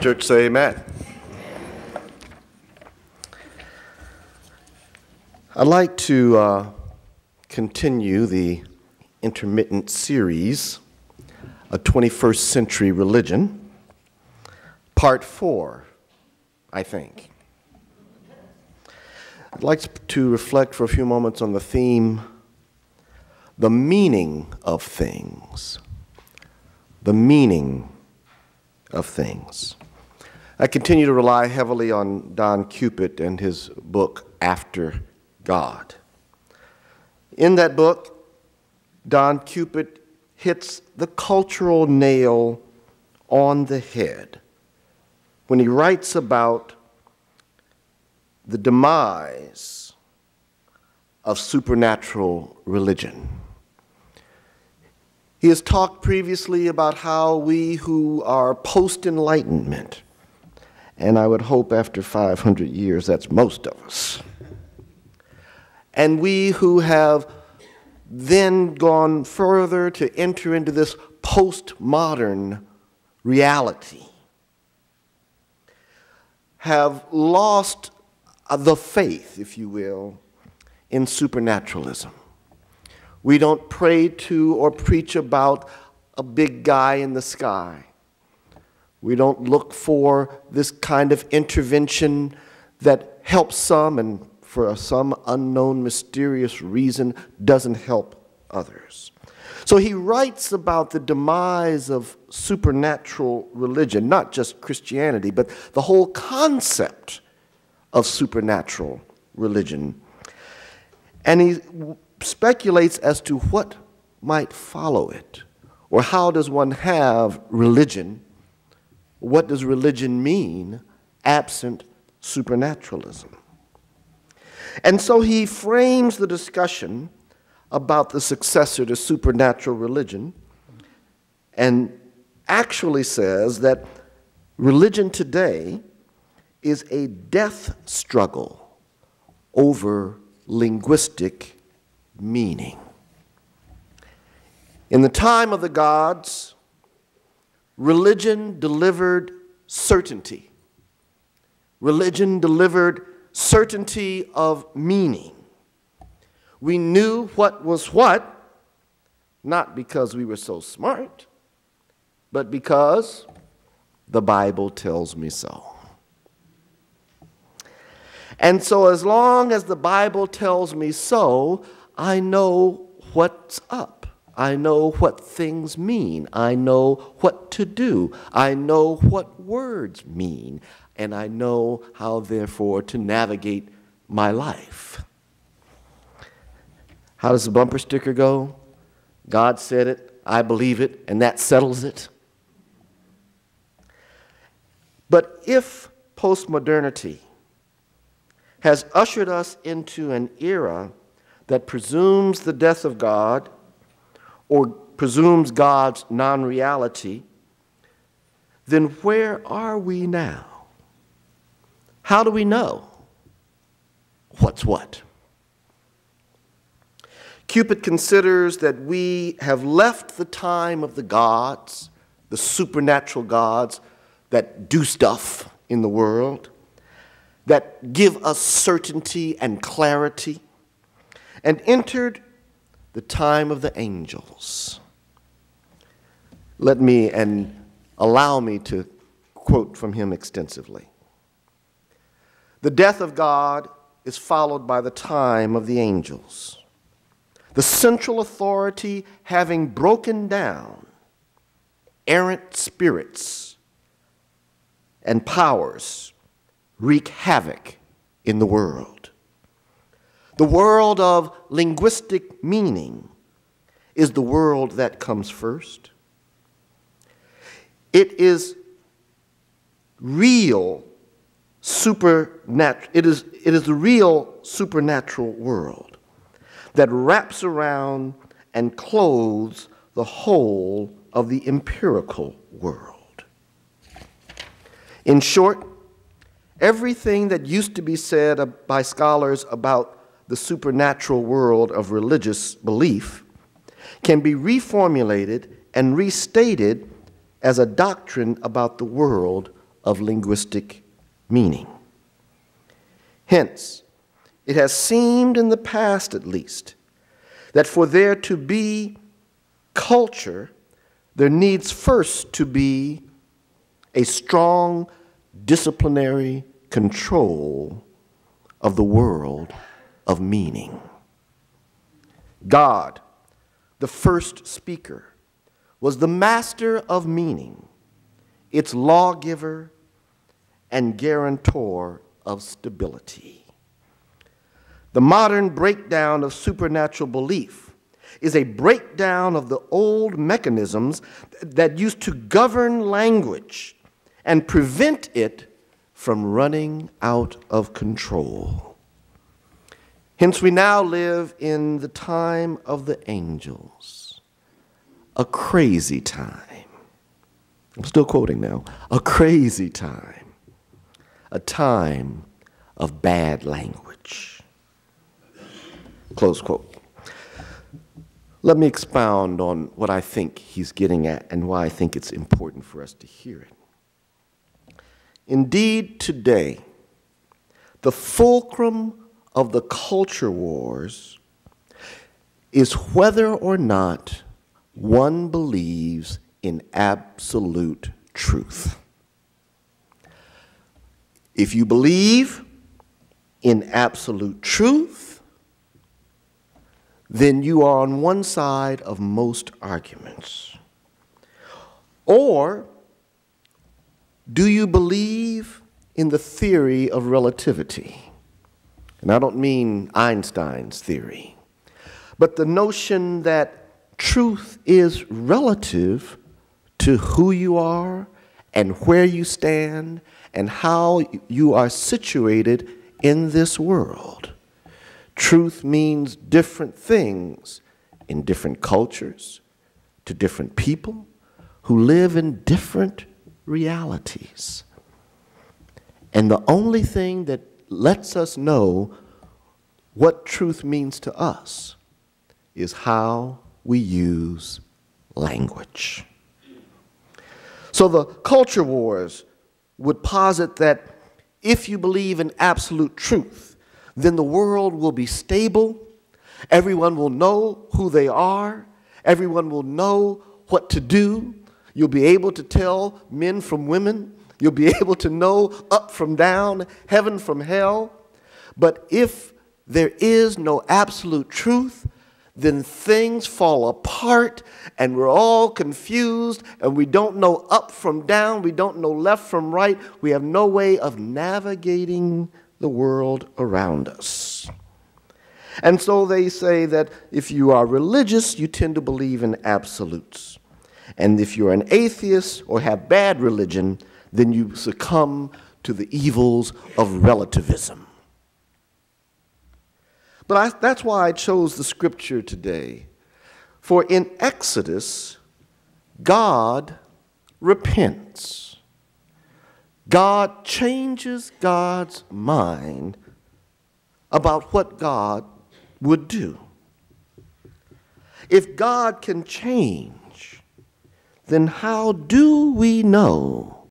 church say amen. I'd like to continue the intermittent series, A 21st Century Religion, Part 4, I think. I'd like to reflect for a few moments on the theme, the meaning of things. The meaning of things. I continue to rely heavily on Don Cupid and his book, After God. In that book, Don Cupid hits the cultural nail on the head when he writes about the demise of supernatural religion. He has talked previously about how we who are post-enlightenment, and I would hope after 500 years that's most of us, and we who have then gone further to enter into this postmodern reality, have lost the faith, if you will, in supernaturalism. We don't pray to or preach about a big guy in the sky. We don't look for this kind of intervention that helps some and for some unknown mysterious reason doesn't help others. So he writes about the demise of supernatural religion, not just Christianity, but the whole concept of supernatural religion. And he speculates as to what might follow it, or how does one have religion? What does religion mean absent supernaturalism? And so he frames the discussion about the successor to supernatural religion and actually says that religion today is a death struggle over linguistic meaning. In the time of the gods, religion delivered certainty. Religion delivered certainty of meaning. We knew what was what, not because we were so smart, but because the Bible tells me so. And so as long as the Bible tells me so, I know what's up. I know what things mean. I know what to do. I know what words mean. And I know how, therefore, to navigate my life. How does the bumper sticker go? God said it, I believe it, and that settles it. But if postmodernity has ushered us into an era that presumes the death of God or presumes God's non-reality, then where are we now? How do we know what's what? Cupid considers that we have left the time of the gods, the supernatural gods that do stuff in the world, that give us certainty and clarity, and entered the time of the angels. Let me and allow me to quote from him extensively. The death of God is followed by the time of the angels. The central authority having broken down, errant spirits and powers wreak havoc in the world. The world of linguistic meaning is the world that comes first. It is real supernatural. It is the real supernatural world that wraps around and clothes the whole of the empirical world. In short, everything that used to be said by scholars about the supernatural world of religious belief can be reformulated and restated as a doctrine about the world of linguistic meaning. Hence, it has seemed in the past at least that for there to be culture, there needs first to be a strong disciplinary control of the world of meaning. God, the first speaker, was the master of meaning, its lawgiver and guarantor of stability. The modern breakdown of supernatural belief is a breakdown of the old mechanisms that used to govern language and prevent it from running out of control. Hence, we now live in the time of the angels, a crazy time. I'm still quoting now, a crazy time, a time of bad language. Close quote. Let me expound on what I think he's getting at and why I think it's important for us to hear it. Indeed, today, the fulcrum of the culture wars is whether or not one believes in absolute truth. If you believe in absolute truth, then you are on one side of most arguments. Or do you believe in the theory of relativity? And I don't mean Einstein's theory, but the notion that truth is relative to who you are and where you stand and how you are situated in this world. Truth means different things in different cultures, to different people who live in different realities. And the only thing that lets us know what truth means to us is how we use language. So the culture wars would posit that if you believe in absolute truth, then the world will be stable, everyone will know who they are, everyone will know what to do, you'll be able to tell men from women, you'll be able to know up from down, heaven from hell. But if there is no absolute truth, then things fall apart and we're all confused and we don't know up from down, we don't know left from right, we have no way of navigating the world around us. And so they say that if you are religious, you tend to believe in absolutes. And if you're an atheist or have bad religion, then you succumb to the evils of relativism. But that's why I chose the scripture today. For in Exodus, God repents. God changes God's mind about what God would do. If God can change, then how do we know